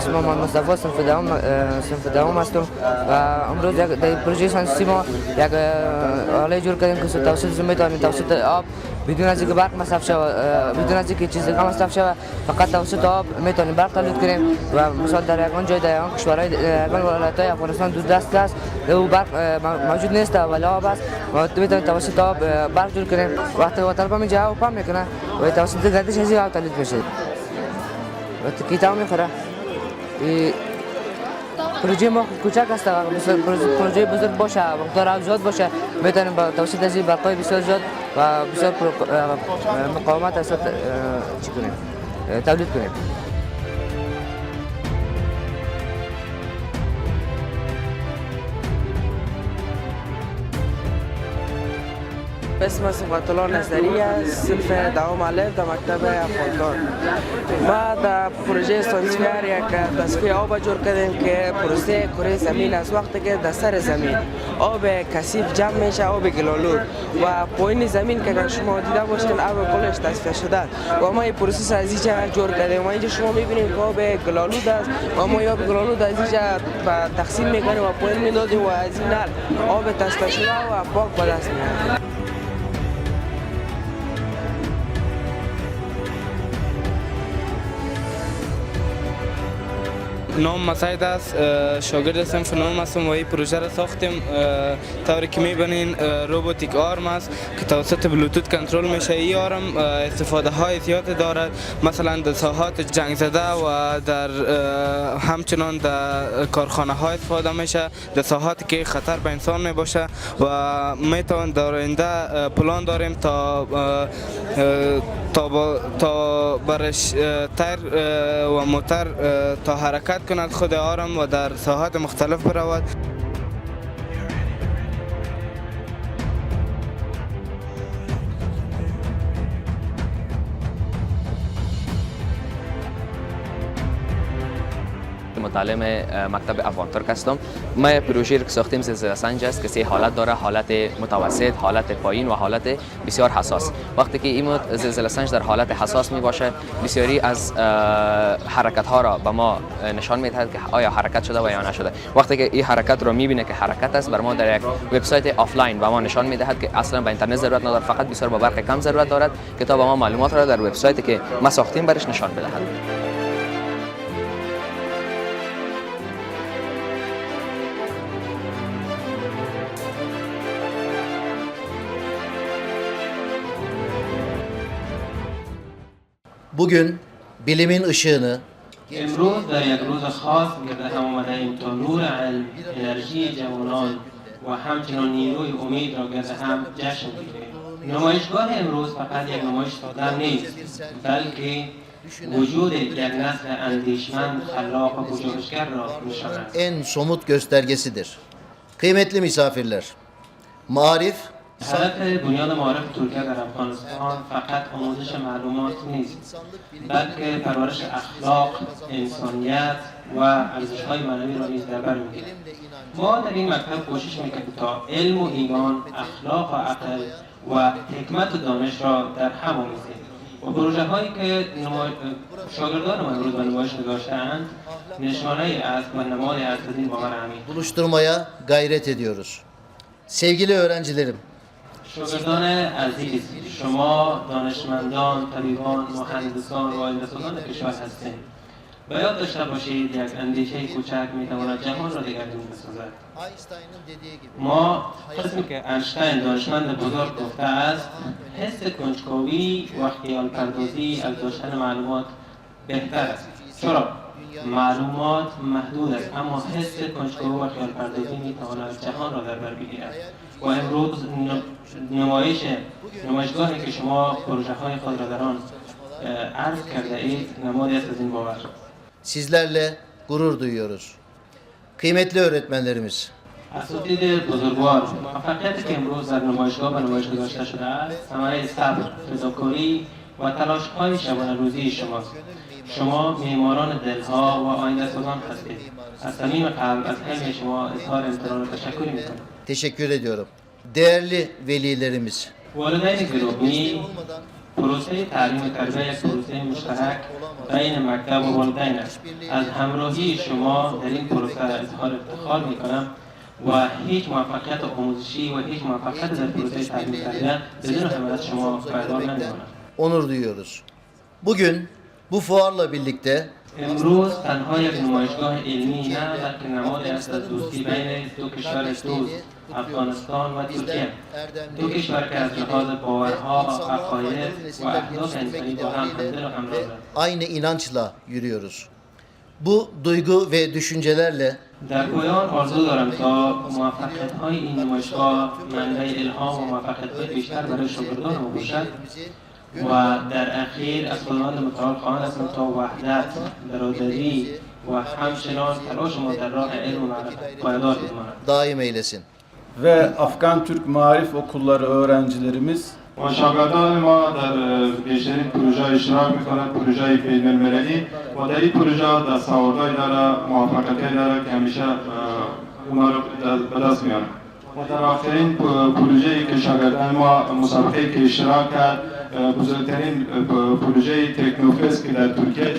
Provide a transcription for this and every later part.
اسم محمد مصطفی صنف دوم هستم و امروز در پروژه ساینسی ما یک آله جور کردیم که توسط میتوانیم توسط آب بدون از اینکه برق مصرف شود، بدون از اینکه چیز دیگه مصرف شود، فقط توسط آب میتوانیم برق تولید کنیم و مثلا در یگان جای در یگان کشورهای یگان ولایت‌های افغانستان دو دست است او برق موجود نیست ولی آب است و میتوانیم توسط آب برق جور کنیم. وقتی واتر پمپ اینجا پمپ میکنه و توسط گردش از آب تولید میشه و کیتام میخوره. پروژه ما کوچک است، پروژه بزرگ باشه و مقدار آب زیاد باشه میتونیم با توسط از برقای بسیار زیاد و بسیار مقاومت است چی کنیم تولید کنیم. اسم صفت الله نظری است، صنف دوم الف در مکتب افغانستان. ما در پروژه سانسفیر یک تصفیه آب جور کردیم که پروسه کره زمین از وقتی که در سر زمین آب کثیف جمع میشه، آب گلالود و پایین زمین که اگر شما دیده باشین آب کلش تصفیه شده و ما این پروسه از اینجا جور کردیم و اینجا شما میبینید که آب گلالود است و ما آب گلالود از اینجا تقسیم میکنیم و پایین میدادیم و از این آب تصفیه شده و پاک به دست میاد. نام مسعود است، شاگرد صنف نهم هستم و این پروژه را ساختیم طوری که میبینین روباتیک آرم است که توسط بلوتوت کنترل میشه. این آرم استفاده های زیاد دارد، مثلا در ساحات جنگ زده و در همچنان در کارخانه های استفاده میشه، در ساحاتی که خطر به انسان میباشه و میتوان در آینده پلان داریم تا برش تایر و موتر تا حرکت کند خود آرم و در ساحات مختلف برود. متعلم مکتب افغان ترک هستم. ما پروژه که ساختیم زلزله سنج است که سه حالت داره، حالت متوسط، حالت پایین و حالت بسیار حساس. وقتی که این زلزله سنج در حالت حساس می باشه بسیاری از حرکت ها را به ما نشان میدهد که آیا حرکت شده و یا نشده. وقتی که این حرکت را میبینه که حرکت است بر ما در یک وبسایت آفلاین به ما نشان میدهد که اصلا به اینترنت ضرورت نداره، فقط بسیار با برق کم ضرورت دارد که تا به ما معلومات را در وبسایتی که ما ساختیم برش نشان بدهد. Bugün bilimin ışığını امروز در یک روز خاص گرد هم آمده ایم تا نور علم، انرژی جوانان و همچنان نیروی امید را گرد هم جشن بگیریم. نمایشگاه امروز فقط یک نمایش ساده نیست، بلکه وجود یک نسل اندیشمند، خلاق و پژوهشگر را نشاند. en somut göstergesidir. Kıymetli misafirler, Maarif هدف بنیاد معارف ترکیه در افغانستان فقط آموزش معلومات نیست، بلکه پرورش اخلاق، انسانیت و ارزش‌های معنوی را نیز در بر می‌گیرد. ما در این مکتب کوشش می‌کنیم تا علم و ایمان، اخلاق و عقل و حکمت و دانش را در هم آمیزیم و پروژه‌هایی که شاگردان ما امروز به نمایش گذاشته‌اند نشانه‌ای است و نمادی است از این باور عمیق. buluşturmaya gayret ediyoruz. Sevgili öğrencilerim, شاگردان عزیز، شما دانشمندان، طبیبان، مهندسان و آینده‌سازان کشور هستید. و یاد داشته باشید یک اندیشه کوچک می‌تواند جهان را دگرگون بسازد. ما قسمی که انشتین دانشمند بزرگ گفته است، حس کنجکاوی و خیال پردازی از داشتن معلومات بهتر است. چرا؟ معلومات محدود است، اما حس کنجکاوی و خیال پردازی می‌تواند جهان را در بر بگیرد. و امروز نمایشگاهی که شما پروژه‌های خود را در آن عرض کرده اید نمادی است از این باور. sizlerle gurur duyuyoruz. Kıymetli öğretmenlerimiz, اساتید بزرگوار، موفقیتی که امروز در نمایشگاه به نمایش گذاشته شده است ثمره صبر، فداکاری و تلاش‌های شبانه روزی شماست. شما معماران دلها و آینده‌سازان هستید. از صمیم قلب از همه شما اظهار احترام و تشکر می‌کنم. teşekkür ediyorum. Değerli velilerimiz, والدین گرامی، پروسه تعلیم و تربیت یک پروسه مشترک بین مکتب و والدین است. از همراهی شما در این پروسه اظهار افتخار میکنم و hiç muvaffakiyet آموزشی و hiç muvaffakiyet در پروسه تعلیم و تربیت بدون حمایت شما پایدار نمیماند. Onur duyuyoruz. Bugün bu fuarla birlikte امروز تنها یک نمایشگاه علمی نه بلکه نمادی است از دوستی بین دو کشور دوست افغانستان و ترکیه. دو کشور که از لحاظ باورها، عقاید و اهداف انسانی با هم همدل و همراهند. aynı inançla yürüyoruz. Bu duygu ve düşüncelerle در پایان آرزو دارم تا موفقیت های این نمایشگاه منبع الهام و موفقیت های بیشتر برای شاگردان ما باشد و در اخیر از خداوند متعال خواهان هستم تا وحدت، برادری و همچنان تلاش ما در راه علم و معرفت پایدار بماند. daim eylesin. Ve Afgan Türk Maarif Okulları öğrencilerimiz و شاگردان ما در بیشترین پروژه اشتراک میکنند، پروژه بین المللی و در این پروژه دستاوردهایی داره، موفقیتی داره که همیشه اونا رو به دست میارن. و در آخرین پروژه‌ای که شاگردان ما مسابقه که اشتراک کرد، بزرگترین پروژه تکنوفست که در ترکیه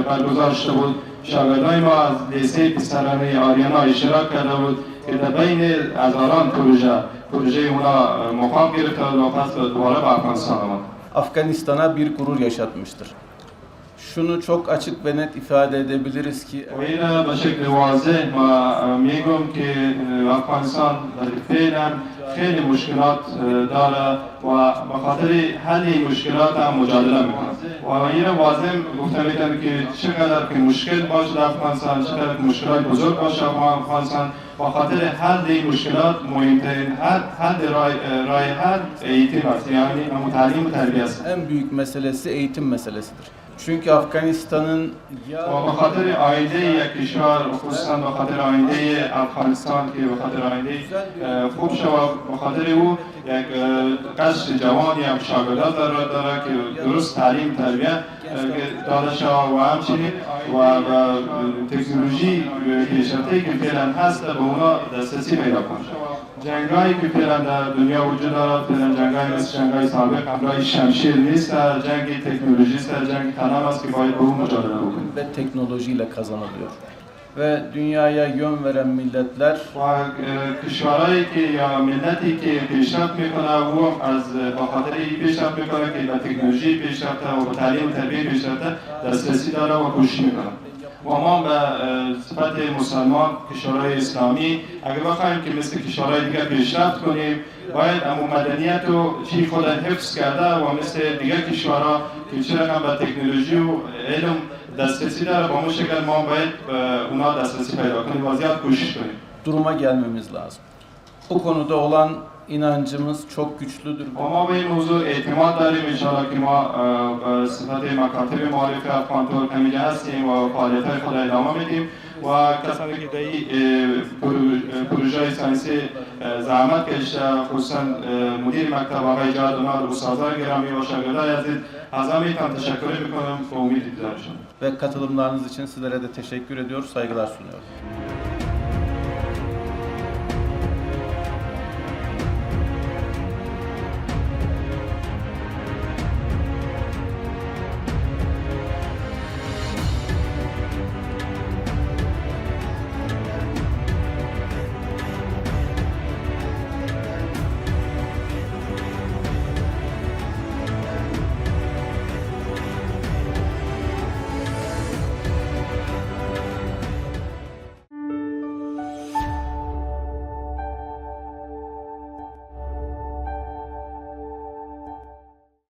برگزار شده بود، شاگردان ما از لیسه پسرانه آریانا اشتراک کرده بود که در بین هزاران proje ona mukam girip دوباره به افغانستان آمد. Afganistan'a bir gurur yaşatmıştır. Şunu çok açık ve net ifade edebiliriz ki و این به شکل واضح ما میگم که افغانستان در فعلا خیلی مشکلات داره و به خاطر حل این مشکلات هم مجادله میکنه و این واضح گفته میتونم که چقدر که مشکل باشه در افغانستان، چقدر که مشکلات بزرگ باشه در افغانستان، به خاطر حل این مشکلات مهمترین راه حل eğitim است، یعنی تعلیم و تربیت است. en büyük meselesi eğitim meselesidir. Çünkü Afganistan'ın و به خاطر آینده یک کشور و خصوصا به خاطر آینده افغانستان که به خاطر آینده خوب شود، به خاطر او یک قشر جوانی هم شاگردان داره که درست تعلیم تربیت داده شود و همچنین و تکنولوژی پیشرفته که فعلا هست به اونا دسترسی پیدا کنه. جنگایی که فعلا در دنیا وجود دارد، فعلا جنگایی مثل جنگای سابق همراه شمشیر نیست، جنگ تکنولوژی است، جنگ قلم است که باید با اون مجادله بکنیم. ve teknolojiyle kazanılıyor. Ve dünyaya yön veren milletler و کشورهایی که یا ملتی که پیشرفت میکنه او از بخاطر این پیشرفت میکنه که به تکنولوژی پیشرفته و به تعلیم و تربیت پیشرفته دسترسی داره و کوشش میکنه. و ما به صفت مسلمان کشورهای اسلامی اگر بخوایم که مثل کشورهای دیگر پیشرفت کنیم باید امو مدنیت رو چی خود حفظ کرده و مثل دیگر کشورها که چرا به تکنولوژی و علم destesi de bu şekilde ما باید ona destesi پیدا کنیم و زیاد کوشش کنیم. duruma gelmemiz lazım. Bu konuda olan inancımız çok güçlüdür. و ما به این موضوع اعتماد داریم انشاءالله که ما صفت مکاتب معارف افغان ترک همینجا هستیم و فعالیت‌های خود ادامه میدیم و کسانی که در این پروژه ساینسی زحمت کشیده خصوصا مدیر مکتب آقای جهاد اونها استادان گرامی و شاگردای عزیز از همه‌تان تشکر میکنم و امید دیدارشون. Ve katılımlarınız için sizlere de teşekkür ediyor, saygılar sunuyorum.